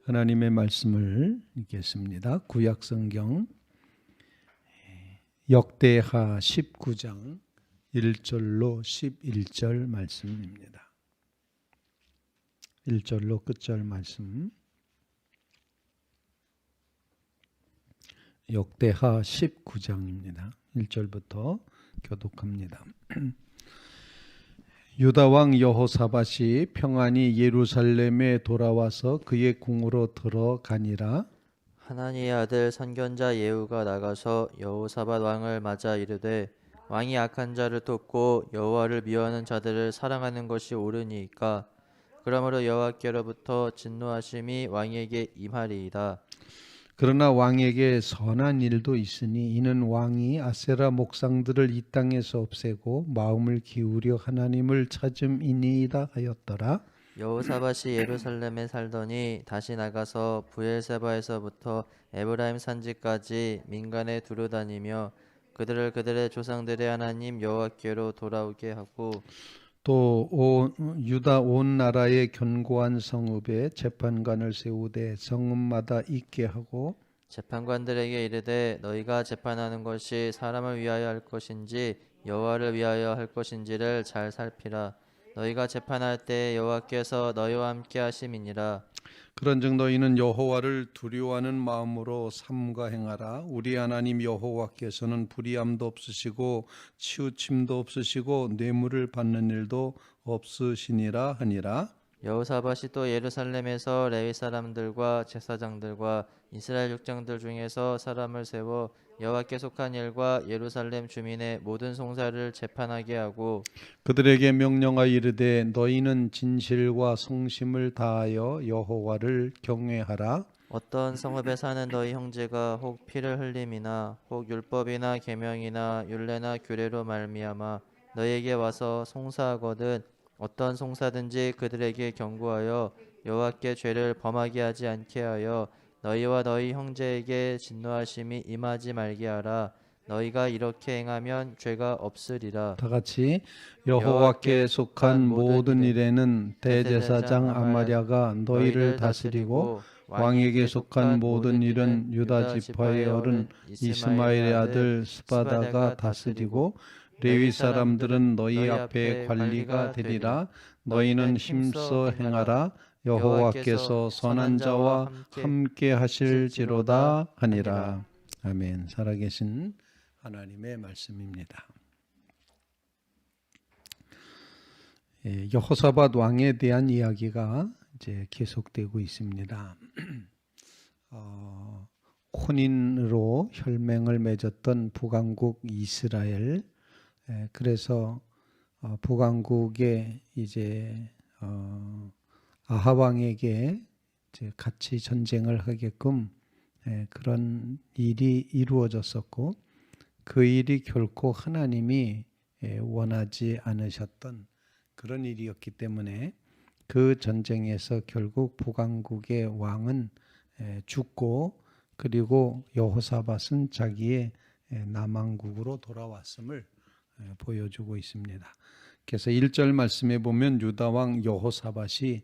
하나님의 말씀을 읽겠습니다. 구약성경 역대하 19장 1절로 11절 말씀입니다. 1절로 끝절 말씀. 역대하 19장입니다. 1절부터 교독합니다. 유다 왕 여호사밧이 평안히 예루살렘에 돌아와서 그의 궁으로 들어가니라. 하나니의 아들 선견자 예후가 나가서 여호사밧 왕을 맞아 이르되 왕이 악한 자를 돕고 여호와를 미워하는 자들을 사랑하는 것이 옳으니이까. 그러므로 여호와께로부터 진노하심이 왕에게 임하리이다. 그러나 왕에게 선한 일도 있으니 이는 왕이 아세라 목상들을 이 땅에서 없애고 마음을 기울여 하나님을 찾음이니이다 하였더라. 여호사밧이 예루살렘에 살더니 다시 나가서 브엘세바에서부터 에브라임 산지까지 민간에 두루다니며 그들을 그들의 조상들의 하나님 여호와께로 돌아오게 하고 또 유다 온 나라의 견고한 성읍에 재판관을 세우되 성읍마다 있게 하고 재판관들에게 이르되 너희가 재판하는 것이 사람을 위하여 할 것인지 여호와를 위하여 할 것인지를 잘 살피라. 너희가 재판할 때 여호와께서 너희와 함께 하심이니라. 그런즉 너희는 여호와를 두려워하는 마음으로 삼가 행하라. 우리 하나님 여호와께서는 불의함도 없으시고 치우침도 없으시고 뇌물을 받는 일도 없으시니라 하니라. 여호사밧이 또 예루살렘에서 레위 사람들과 제사장들과 이스라엘 족장들 중에서 사람을 세워 여호와께 속한 일과 예루살렘 주민의 모든 송사를 재판하게 하고 그들에게 명령하여 이르되 너희는 진실과 성심을 다하여 여호와를 경외하라. 어떤 성읍에 사는 너희 형제가 혹 피를 흘림이나 혹 율법이나 계명이나 율례나 규례로 말미암아 너희에게 와서 송사하거든 어떤 송사든지 그들에게 경고하여 여호와께 죄를 범하게 하지 않게 하여 너희와 너희 형제에게 진노하심이 임하지 말게 하라. 너희가 이렇게 행하면 죄가 없으리라. 다 같이 여호와께 속한 모든 일에는 대제사장 아마랴가 너희를 다스리고 왕에게 속한 모든 일은 유다 지파의 어른 이스마엘의 아들 스바다가 다스리고 레위 사람들은 너희 앞에 관리가 되리라. 너희는 힘써 행하라. 여호와께서 선한 자와 함께 하실지로다 하니라. 아멘. 살아계신 하나님의 말씀입니다. 여호사밧 왕에 대한 이야기가 이제 계속되고 있습니다. 혼인으로 혈맹을 맺었던 북왕국 이스라엘, 그래서 북왕국에 이제 아합 왕에게 이제 같이 전쟁을 하게끔 그런 일이 이루어졌었고, 그 일이 결코 하나님이 원하지 않으셨던 그런 일이었기 때문에 그 전쟁에서 결국 북왕국의 왕은 죽고, 그리고 여호사밧은 자기의 남왕국으로 돌아왔음을 보여주고 있습니다. 그래서 1절 말씀에 보면 유다 왕 여호사밧이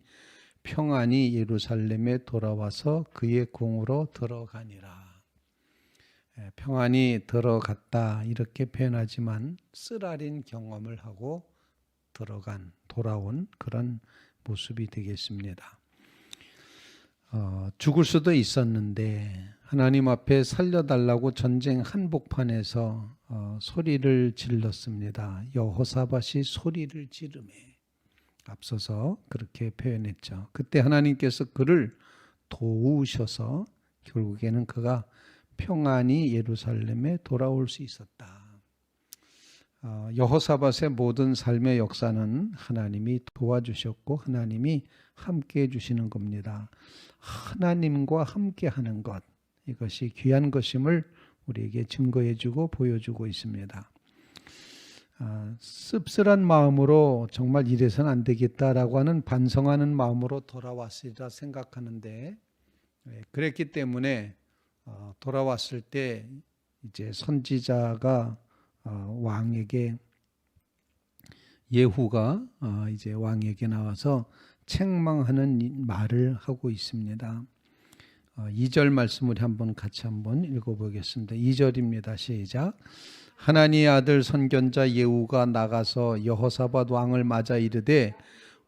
평안히 예루살렘에 돌아와서 그의 궁으로 들어가니라. 평안히 들어갔다 이렇게 표현하지만 쓰라린 경험을 하고 돌아온 그런 모습이 되겠습니다. 죽을 수도 있었는데 하나님 앞에 살려달라고 전쟁 한복판에서 소리를 질렀습니다. 여호사밧이 소리를 지르매 앞서서 그렇게 표현했죠. 그때 하나님께서 그를 도우셔서 결국에는 그가 평안히 예루살렘에 돌아올 수 있었다. 여호사밧의 모든 삶의 역사는 하나님이 도와주셨고 하나님이 함께 해주시는 겁니다. 하나님과 함께 하는 것, 이것이 귀한 것임을 우리에게 증거해주고 보여주고 있습니다. 씁쓸한 마음으로 정말 이래서는 안 되겠다라고 하는 반성하는 마음으로 돌아왔으리라 생각하는데, 그랬기 때문에 돌아왔을 때 이제 선지자가 왕에게 예후가 이제 왕에게 나와서 책망하는 말을 하고 있습니다. 2절 말씀을 같이 한번 읽어보겠습니다. 2절입니다. 시작. 하나님의 아들 선견자 예후가 나가서 여호사밧 왕을 맞아 이르되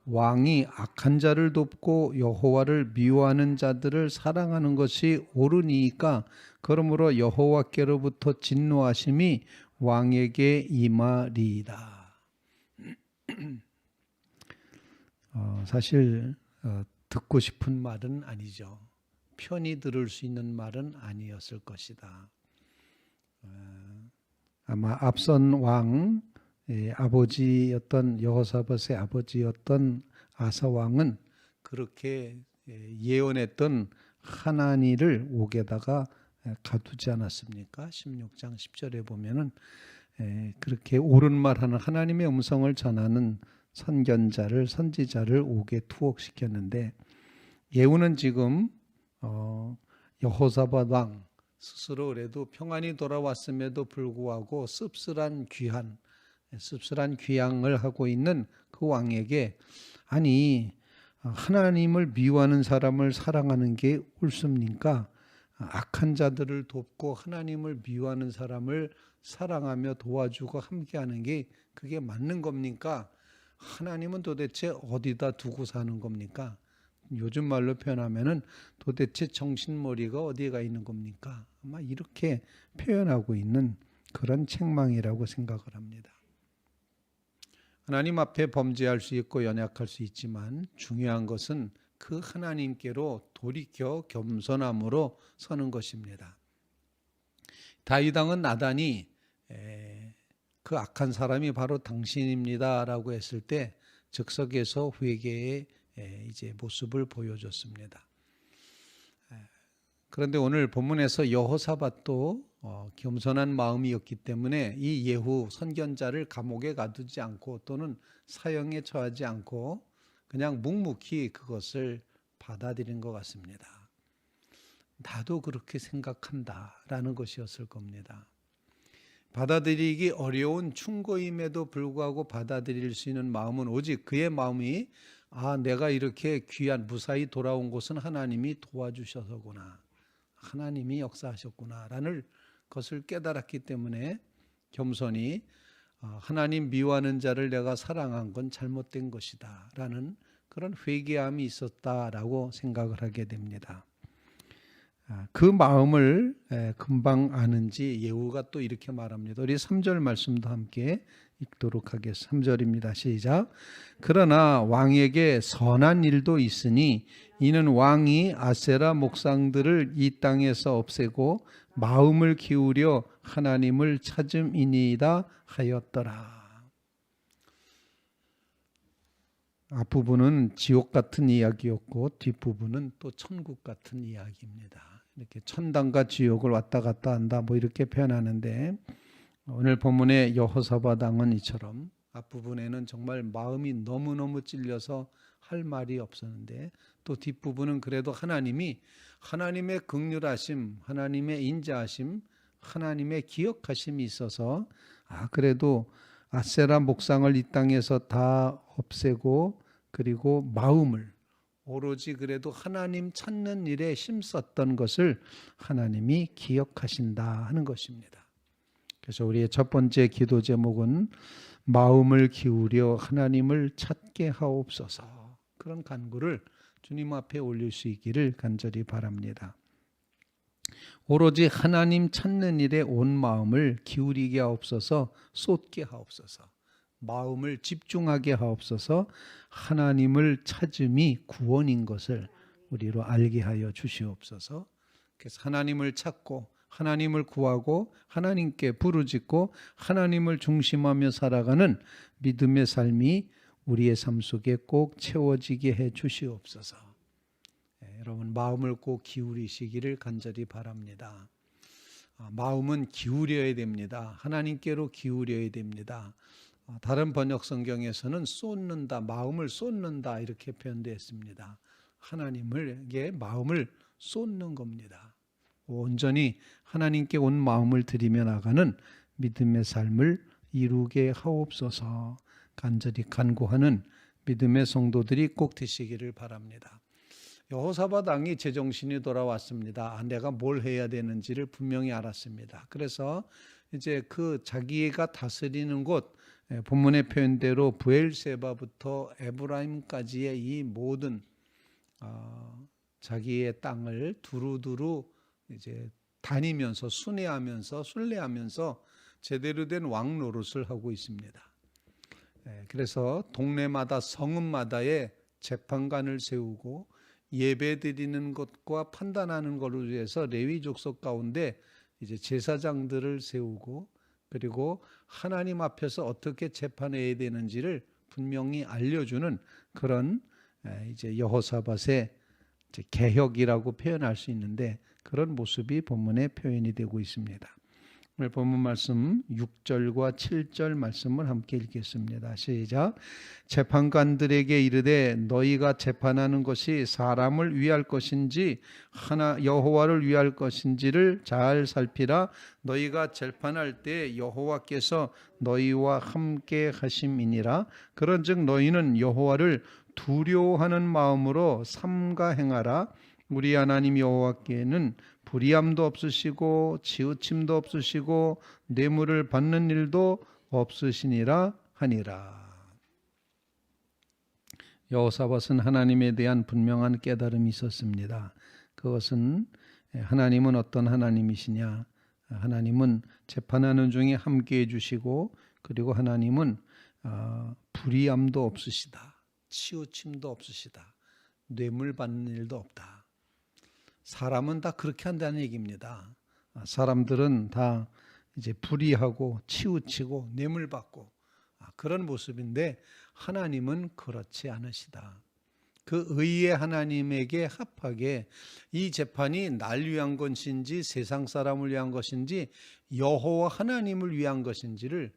왕이 악한 자를 돕고 여호와를 미워하는 자들을 사랑하는 것이 옳으니까 그러므로 여호와께로부터 진노하심이 왕에게 임하리이다. 사실 듣고 싶은 말은 아니죠. 편히 들을 수 있는 말은 아니었을 것이다. 아마 앞선 왕 아버지였던 여호사밧의 아버지였던 아사 왕은 그렇게 예언했던 하나니를 옥에다가 가두지 않았습니까? 16장 10절에 보면은 그렇게 옳은 말하는 하나님의 음성을 전하는 선견자를 선지자를 옥에 투옥시켰는데 예후는 지금 여호사밧 왕 스스로 그래도 평안이 돌아왔음에도 불구하고 씁쓸한 귀향을 하고 있는 그 왕에게 아니 하나님을 미워하는 사람을 사랑하는 게 옳습니까? 악한 자들을 돕고 하나님을 미워하는 사람을 사랑하며 도와주고 함께하는 게 그게 맞는 겁니까? 하나님은 도대체 어디다 두고 사는 겁니까? 요즘 말로 표현하면은 도대체 정신머리가 어디에 있는 겁니까? 아마 이렇게 표현하고 있는 그런 책망이라고 생각을 합니다. 하나님 앞에 범죄할 수 있고 연약할 수 있지만 중요한 것은 그 하나님께로 돌이켜 겸손함으로 서는 것입니다. 다윗 왕은 나단이 그 악한 사람이 바로 당신입니다라고 했을 때 즉석에서 회개의 이제 모습을 보여줬습니다. 그런데 오늘 본문에서 여호사밧도 겸손한 마음이었기 때문에 이 예후 선견자를 감옥에 가두지 않고 또는 사형에 처하지 않고 그냥 묵묵히 그것을 받아들인 것 같습니다. 나도 그렇게 생각한다라는 것이었을 겁니다. 받아들이기 어려운 충고임에도 불구하고 받아들일 수 있는 마음은 오직 그의 마음이 내가 이렇게 귀한 무사히 돌아온 것은 하나님이 도와주셔서구나. 하나님이 역사하셨구나 라는 것을 깨달았기 때문에 겸손히 하나님 미워하는 자를 내가 사랑한 건 잘못된 것이다 라는 그런 회개함이 있었다라고 생각을 하게 됩니다. 그 마음을 금방 아는지 예후가 또 이렇게 말합니다. 우리 3절 말씀도 함께 읽도록 하겠습니다. 3절입니다. 시작. 그러나 왕에게 선한 일도 있으니 이는 왕이 아세라 목상들을 이 땅에서 없애고 마음을 기울여 하나님을 찾음이니이다 하였더라. 앞부분은 지옥 같은 이야기였고 뒷부분은 또 천국 같은 이야기입니다. 이렇게 천당과 지옥을 왔다 갔다 한다 이렇게 표현하는데 오늘 본문의 여호사밧 왕은 이처럼 앞부분에는 정말 마음이 너무너무 찔려서 할 말이 없었는데 또 뒷부분은 그래도 하나님의 긍휼하심, 하나님의 인자하심, 하나님의 기억하심이 있어서 그래도 아세라 목상을 이 땅에서 다 없애고 그리고 마음을 오로지 그래도 하나님 찾는 일에 힘썼던 것을 하나님이 기억하신다 하는 것입니다. 그래서 우리의 첫 번째 기도 제목은 마음을 기울여 하나님을 찾게 하옵소서. 그런 간구를 주님 앞에 올릴 수 있기를 간절히 바랍니다. 오로지 하나님 찾는 일에 온 마음을 기울이게 하옵소서, 쏟게 하옵소서. 마음을 집중하게 하옵소서. 하나님을 찾음이 구원인 것을 우리로 알게 하여 주시옵소서. 그래서 하나님을 찾고 하나님을 구하고 하나님께 부르짖고 하나님을 중심하며 살아가는 믿음의 삶이 우리의 삶 속에 꼭 채워지게 해 주시옵소서. 여러분 마음을 꼭 기울이시기를 간절히 바랍니다. 마음은 기울여야 됩니다. 하나님께로 기울여야 됩니다. 다른 번역 성경에서는 쏟는다, 마음을 쏟는다 이렇게 표현되어 있습니다. 하나님에게 마음을 쏟는 겁니다. 온전히 하나님께 온 마음을 들이며 나가는 믿음의 삶을 이루게 하옵소서. 간절히 간구하는 믿음의 성도들이 꼭 되시기를 바랍니다. 여호사밧 왕이 제정신이 돌아왔습니다. 내가 뭘 해야 되는지를 분명히 알았습니다. 그래서 이제 그 자기가 다스리는 곳, 본문의 표현대로 브엘세바부터 에브라임까지의 이 모든 자기의 땅을 두루두루 이제 다니면서 순회하면서 순례하면서 제대로 된 왕 노릇을 하고 있습니다. 그래서 동네마다 성읍마다에 재판관을 세우고 예배드리는 것과 판단하는 것을 위해서 레위 족속 가운데 이제 제사장들을 세우고 그리고 하나님 앞에서 어떻게 재판해야 되는지를 분명히 알려주는 그런 이제 여호사밧의 이제 개혁이라고 표현할 수 있는데 그런 모습이 본문에 표현이 되고 있습니다. 오늘 본문 말씀 6절과 7절 말씀을 함께 읽겠습니다. 시작. 재판관들에게 이르되 너희가 재판하는 것이 사람을 위할 것인지 하나 여호와를 위할 것인지를 잘 살피라. 너희가 재판할 때 여호와께서 너희와 함께 하심이니라. 그런즉 너희는 여호와를 두려워하는 마음으로 삼가 행하라. 우리 하나님 여호와께는 불의함도 없으시고 치우침도 없으시고 뇌물을 받는 일도 없으시니라 하니라. 여호사밧은 하나님에 대한 분명한 깨달음이 있었습니다. 그것은 하나님은 어떤 하나님이시냐? 하나님은 재판하는 중에 함께해 주시고 그리고 하나님은 불의함도 없으시다. 치우침도 없으시다. 뇌물 받는 일도 없다. 사람은 다 그렇게 한다는 얘기입니다. 사람들은 다 이제 불의하고 치우치고 뇌물 받고 그런 모습인데 하나님은 그렇지 않으시다. 그 의의 하나님에게 합하게 이 재판이 날 위한 것인지 세상 사람을 위한 것인지 여호와 하나님을 위한 것인지를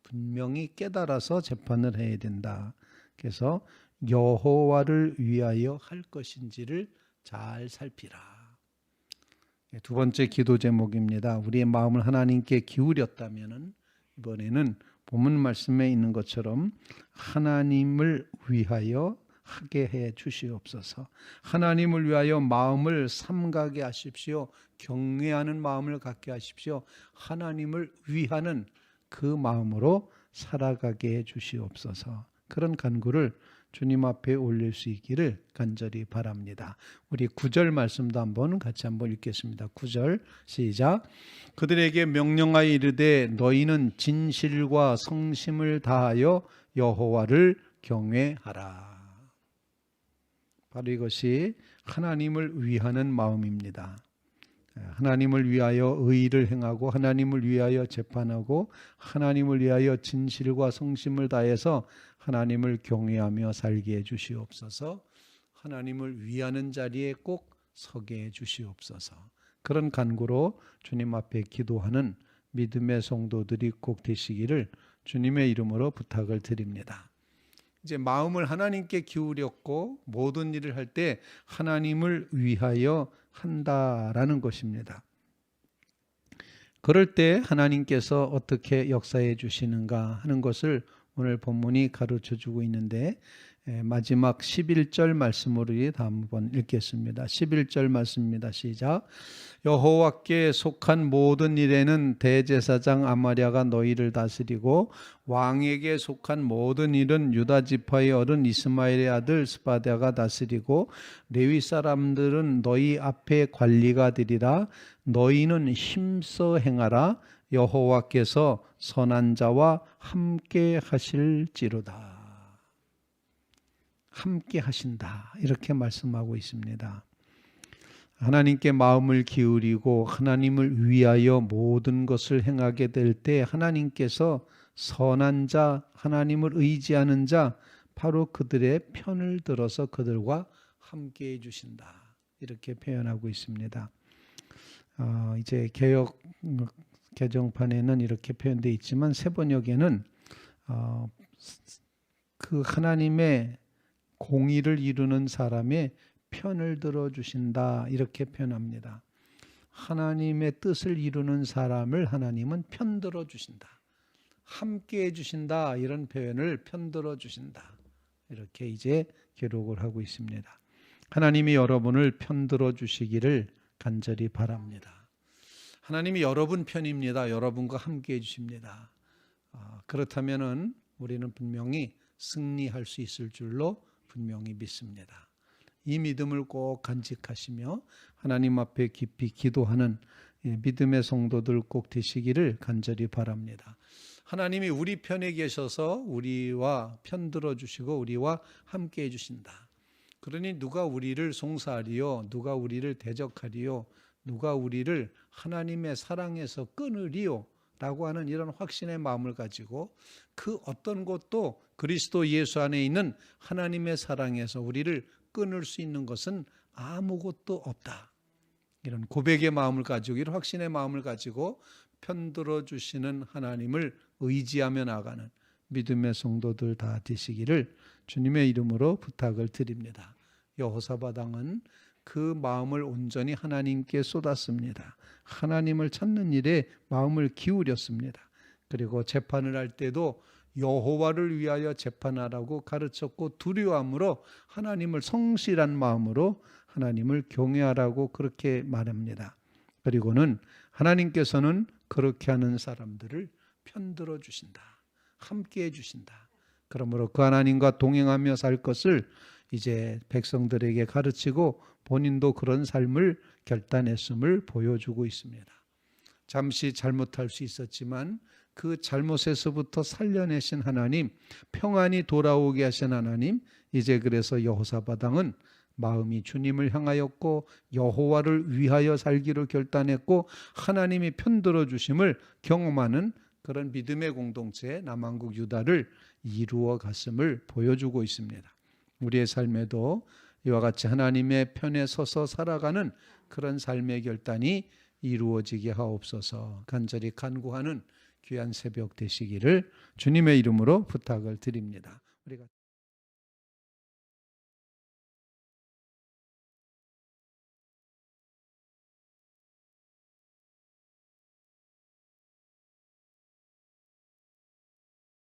분명히 깨달아서 재판을 해야 된다. 그래서 여호와를 위하여 할 것인지를 잘 살피라. 두 번째 기도 제목입니다. 우리의 마음을 하나님께 기울였다면 이번에는 본문 말씀에 있는 것처럼 하나님을 위하여 하게 해 주시옵소서. 하나님을 위하여 마음을 삼가게 하십시오. 경외하는 마음을 갖게 하십시오. 하나님을 위하는 그 마음으로 살아가게 해 주시옵소서. 그런 간구를 주님 앞에 올릴 수 있기를 간절히 바랍니다. 우리 9절 말씀도 같이 한번 읽겠습니다. 9절 시작. 그들에게 명령하여 이르되 너희는 진실과 성심을 다하여 여호와를 경외하라. 바로 이것이 하나님을 위하는 마음입니다. 하나님을 위하여 의를 행하고 하나님을 위하여 재판하고 하나님을 위하여 진실과 성심을 다해서 하나님을 경외하며 살게 해 주시옵소서. 하나님을 위하는 자리에 꼭 서게 해 주시옵소서. 그런 간구로 주님 앞에 기도하는 믿음의 성도들이 꼭 되시기를 주님의 이름으로 부탁을 드립니다. 이제 마음을 하나님께 기울였고 모든 일을 할 때 하나님을 위하여 한다라는 것입니다. 그럴 때 하나님께서 어떻게 역사해 주시는가 하는 것을 오늘 본문이 가르쳐 주고 있는데 마지막 11절 말씀으로 한번 읽겠습니다. 11절 말씀입니다. 시작. 여호와께 속한 모든 일에는 대제사장 아마랴가 너희를 다스리고 왕에게 속한 모든 일은 유다 지파의 어른 이스마엘의 아들 스바랴가 다스리고 레위 사람들은 너희 앞에 관리가 되리라. 너희는 힘써 행하라. 여호와께서 선한 자와 함께 하실지로다. 함께 하신다. 이렇게 말씀하고 있습니다. 하나님께 마음을 기울이고 하나님을 위하여 모든 것을 행하게 될 때 하나님께서 선한 자, 하나님을 의지하는 자, 바로 그들의 편을 들어서 그들과 함께 해주신다. 이렇게 표현하고 있습니다. 이제 개역 개정판에는 이렇게 표현되어 있지만 새번역에는 그 하나님의 공의를 이루는 사람의 편을 들어주신다 이렇게 표현합니다. 하나님의 뜻을 이루는 사람을 하나님은 편들어 주신다. 함께 해주신다 이런 표현을 편들어 주신다. 이렇게 이제 기록을 하고 있습니다. 하나님이 여러분을 편들어 주시기를 간절히 바랍니다. 하나님이 여러분 편입니다. 여러분과 함께 해주십니다. 그렇다면은 우리는 분명히 승리할 수 있을 줄로 분명히 믿습니다. 이 믿음을 꼭 간직하시며 하나님 앞에 깊이 기도하는 믿음의 성도들 꼭 되시기를 간절히 바랍니다. 하나님이 우리 편에 계셔서 우리와 편들어 주시고 우리와 함께 해주신다. 그러니 누가 우리를 송사하리요, 누가 우리를 대적하리요, 누가 우리를 하나님의 사랑에서 끊으리요 라고 하는 이런 확신의 마음을 가지고 그 어떤 것도 그리스도 예수 안에 있는 하나님의 사랑에서 우리를 끊을 수 있는 것은 아무것도 없다. 이런 고백의 마음을 가지고 이런 확신의 마음을 가지고 편들어 주시는 하나님을 의지하며 나가는 믿음의 성도들 다 되시기를 주님의 이름으로 부탁을 드립니다. 여호사밧 왕은 그 마음을 온전히 하나님께 쏟았습니다. 하나님을 찾는 일에 마음을 기울였습니다. 그리고 재판을 할 때도 여호와를 위하여 재판하라고 가르쳤고 두려움으로 하나님을 성실한 마음으로 하나님을 경외하라고 그렇게 말합니다. 그리고는 하나님께서는 그렇게 하는 사람들을 편들어 주신다. 함께 해 주신다. 그러므로 그 하나님과 동행하며 살 것을 이제 백성들에게 가르치고 본인도 그런 삶을 결단했음을 보여주고 있습니다. 잠시 잘못할 수 있었지만 그 잘못에서부터 살려내신 하나님, 평안히 돌아오게 하신 하나님, 이제 그래서 여호사밧 왕은 마음이 주님을 향하였고 여호와를 위하여 살기로 결단했고 하나님이 편들어 주심을 경험하는 그런 믿음의 공동체 남한국 유다를 이루어 갔음을 보여주고 있습니다. 우리의 삶에도 이와 같이 하나님의 편에 서서 살아가는 그런 삶의 결단이 이루어지게 하옵소서. 간절히 간구하는 귀한 새벽 되시기를 주님의 이름으로 부탁을 드립니다. 우리가